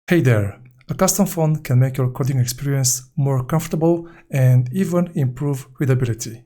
Hey there! A custom font can make your coding experience more comfortable and even improve readability.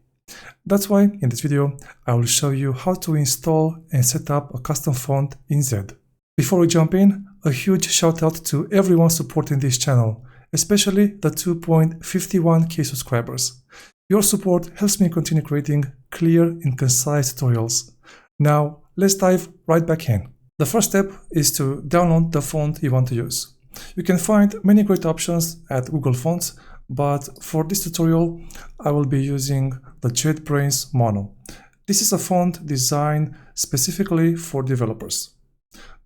That's why in this video I will show you how to install and set up a custom font in Zed. Before we jump in, a huge shout out to everyone supporting this channel, especially the 2.51k subscribers. Your support helps me continue creating clear and concise tutorials. Now let's dive right back in. The first step is to download the font you want to use. You can find many great options at Google Fonts, but for this tutorial I will be using the JetBrains Mono. This is a font designed specifically for developers.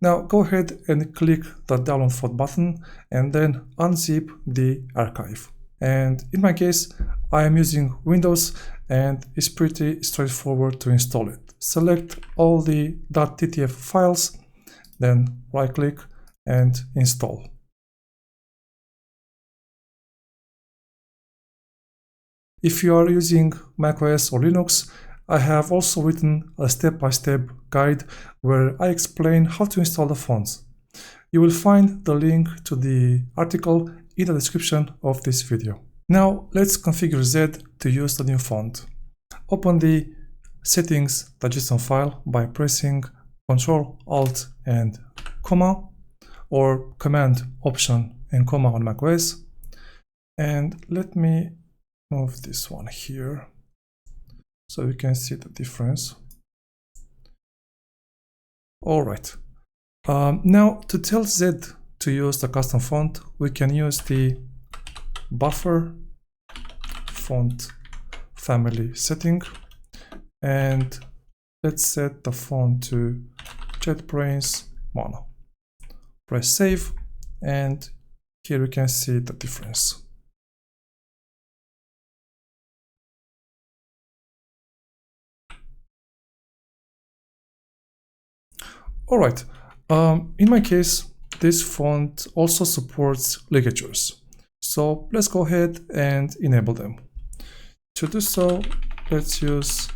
Now go ahead and click the download font button and then unzip the archive. And in my case I am using Windows and it's pretty straightforward to install it. Select all the .ttf files, then right click and install. If you are using macOS or Linux, I have also written a step-by-step guide where I explain how to install the fonts. You will find the link to the article in the description of this video. Now let's configure Zed to use the new font. Open the settings.json file by pressing Ctrl, Alt and comma, or Command, Option and comma on macOS. And let me move this one here so you can see the difference. Alright, now to tell Zed to use the custom font, we can use the buffer font family setting, and let's set the font to JetBrains Mono. Press save, and here we can see the difference. Alright, in my case, this font also supports ligatures. So let's go ahead and enable them. To do so, let's use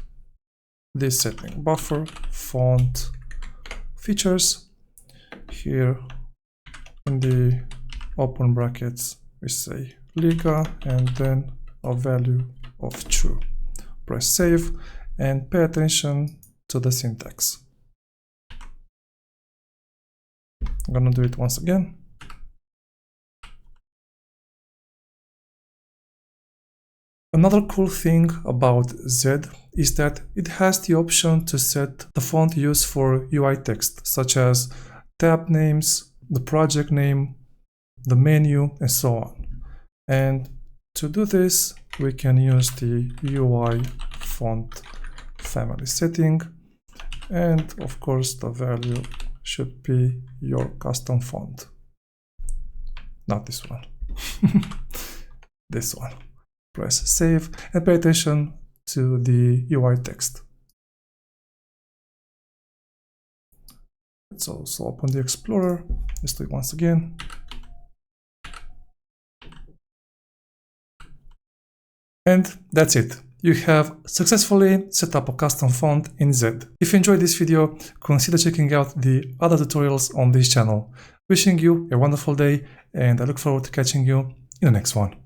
this setting, buffer font features. Here in the open brackets, we say liga and then a value of true. Press save and pay attention to the syntax. I'm gonna do it once again. Another cool thing about Zed is that it has the option to set the font used for UI text, such as tab names, the project name, the menu, and so on. And to do this, we can use the UI font family setting, and of course the value should be your custom font, not this one. This one. Press save and pay attention to the UI text. Let's also open the Explorer. Let's do it once again. And that's it. You have successfully set up a custom font in Zed. If you enjoyed this video, consider checking out the other tutorials on this channel. Wishing you a wonderful day, and I look forward to catching you in the next one.